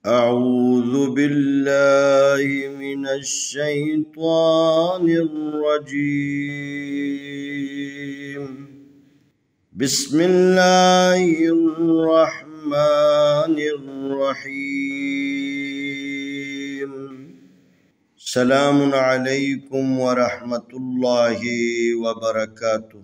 أعوذ بالله من الشيطان الرجيم. بسم الله الرحمن الرحيم. سلام عليكم ورحمة الله وبركاته.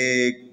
1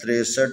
63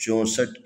64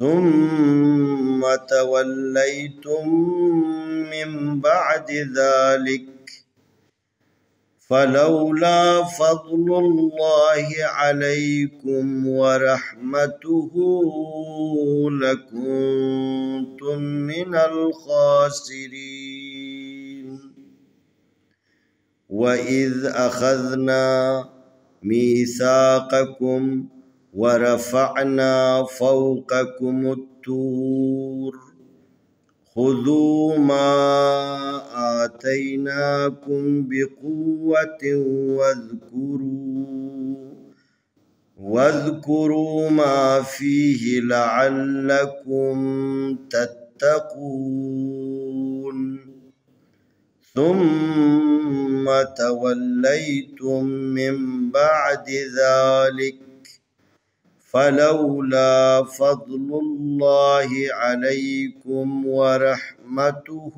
ثم توليتم من بعد ذلك فلولا فضل الله عليكم ورحمته لكنتم من الخاسرين. وإذ أخذنا ميثاقكم ورفعنا فوقكم الطور خذوا ما آتيناكم بقوة واذكروا ما فيه لعلكم تتقون ثم توليتم من بعد ذلك فلولا فضل الله عليكم ورحمته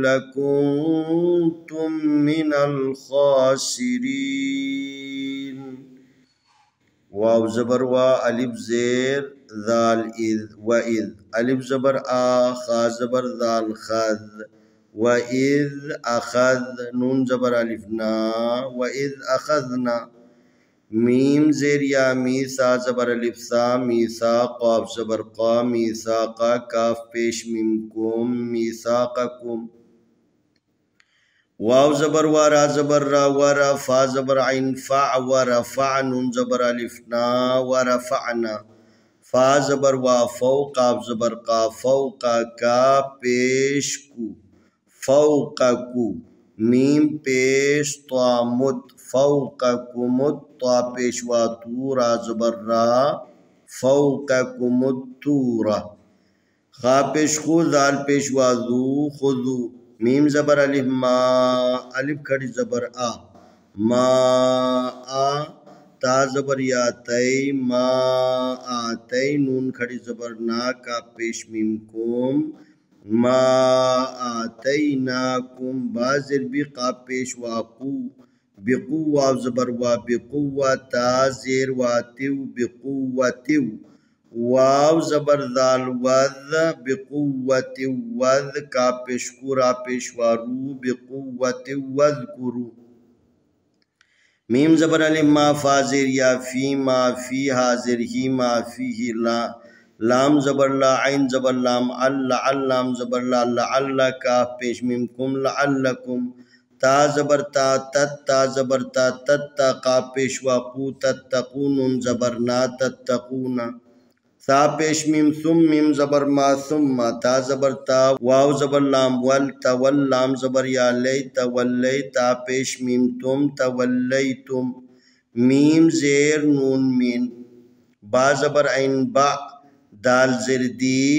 لكنتم من الخاسرين. واو زبر وا الف زير ذال إذ وإذ الف زبر آ خا زبر ذال خذ وإذ أخذ نون زبر ألف نا وإذ أخذنا ميم زير يا ميسا زبر ألف سا ميسا قاف زبر قا ميساقا كاف پیش ميم كم ميساقكم واو زبر ورا زبر را ورا فا زبر عين فع ورفع نون زبر ألف نا ورفعنا فا زبر وا فوق قاف زبر قا فوق کا پیش کو فوقکو میم پیش طا مت فوقکمت طا پیش وا تورا زبر را فوقکمتورا خا پیش خو ذال پیش وا ذو خذو میم زبر الف ما الف کھڑی زبر آ ما آ تا زبر یا تی ما آتی نون کھڑی زبر نا کا پیش میم کوم ما آتیناکم بازر بی قا پیش واقو بقوة زبر وا بقوة تا زیر واتیو بقوتیو واو زبر ذال وذ بقوة وذ کا پیش کورا پیش وارو بقوة وذکرو میم زبر علی ما فازر یا فی ما فی حاضر ہی ما فیہ لا لام زبر لا عین زبر لام لام زبر لا لعل کاف پیش میم کم لعلکم تا زبر تا تت زبر تا تت قاف پیش واقو تتقون زبر نا تتقون تا پیش میم ثم میم زبر ما ثم تا زبر تا واو زبر لام ول تول لام زبر یا لی تولی تا پیش میم تم تولیتم میم زیر نون مین با زبر عین با دال زردی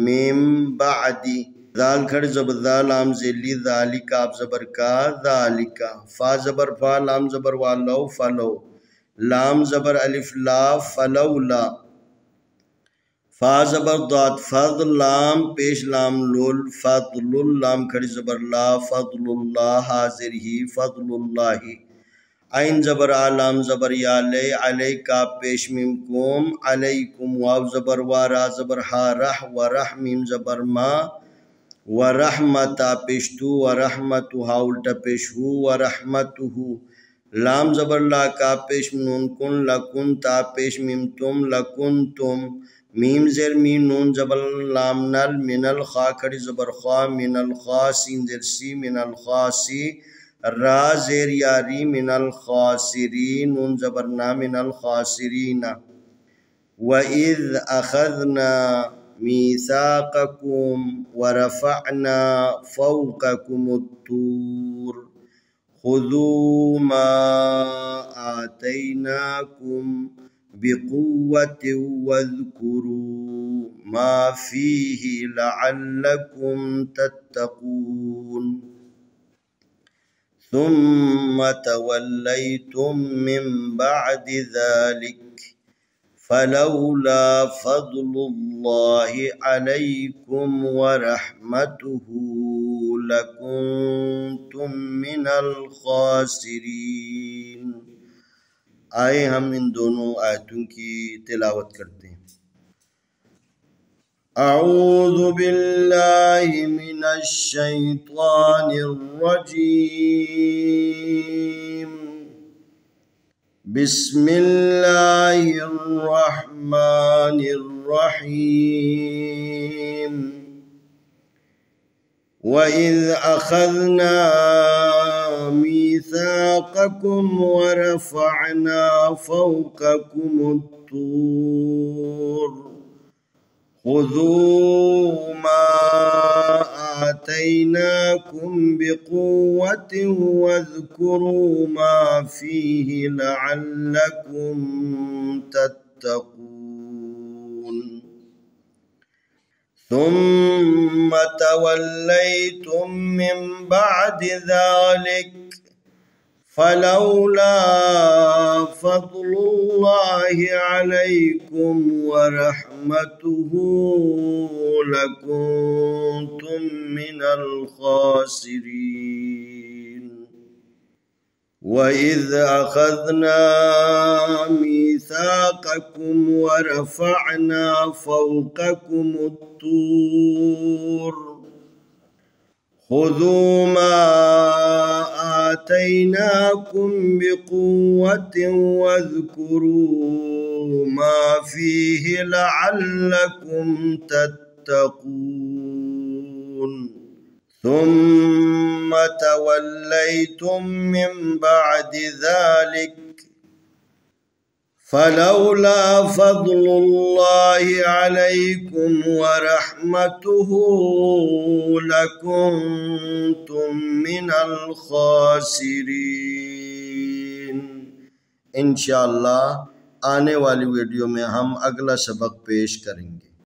میم بعدی ذال کھڑ زبر ذا لام زلی ذالک آپ زبر کا ذالکا فا زبر فا لام زبر والو فلو لام زبر الف لا فلولا فا زبر ضاد فضل لام پیش لام لول فضل لام کھڑی زبر لا فضل اللہ حاضر ہی فضل اللہ عین زبر لام زبر یا لے علی کا پیش میم کوم علیکم واو زبر وارا زبر ہا رح و رح میم زبر ما ورحمتا پیشتو ورحمتها الٹا پیشو ورحمته لام زبر لا کا پیش نون کن لکنتا پیش میم تم لکنتم میم زر میم نون زبر لام نل من الخا کھڑی زبر خوا من الخاسین زر سی من الخاسی را زیر یاری من الخاسرین نون زبر نا من الخاسرین وَإِذْ أَخَذْنَا مِيثَاقَكُمْ وَرَفَعْنَا فَوْقَكُمُ الطُّورَ خُذُوا مَا آتَيْنَاكُمْ بِقُوَّةٍ وَاذْكُرُوا مَا فِيهِ لَعَلَّكُمْ تَتَّقُونَ ثُمَّ تَوَلَّيْتُمْ مِنْ بَعْدِ ذَلِكَ فلولا فضل الله عليكم ورحمته لكنتم من الخاسرين. آئے ہم ان دونوں آیتوں کی تلاوت کرتے ہیں. اعوذ باللہ من الشیطان الرجیم. بسم اللہ الرحمن الرحیم. وَإِذْ أَخَذْنَا مِيثَاقَكُمْ وَرَفَعْنَا فَوْقَكُمُ الطُّورَ خُذُوا مَا آتَيْنَاكُمْ بِقُوَّةٍ وَاذْكُرُوا مَا فِيهِ لَعَلَّكُمْ تَتَّقُونَ ثُمَّ تَوَلَّيْتُمْ مِنْ بَعْدِ ذَلِكَ فلولا فضل الله عليكم ورحمته لكنتم من الخاسرين. وَإِذْ أَخَذْنَا مِيثَاقَكُمْ وَرَفَعْنَا فَوْقَكُمُ الطُّورَ خُذُوا مَا آتَيْنَاكُمْ بِقُوَّةٍ وَاذْكُرُوا مَا فِيهِ لَعَلَّكُمْ تَتَّقُونَ ثُمَّ تَوَلَّيْتُمْ مِنْ بَعْدِ ذَلِكَ فلولا فضل الله عليكم ورحمته لكنتم من الخاسرين. انشاءاللہ آنے والی ویڈیو میں ہم اگلا سبق پیش کریں گے.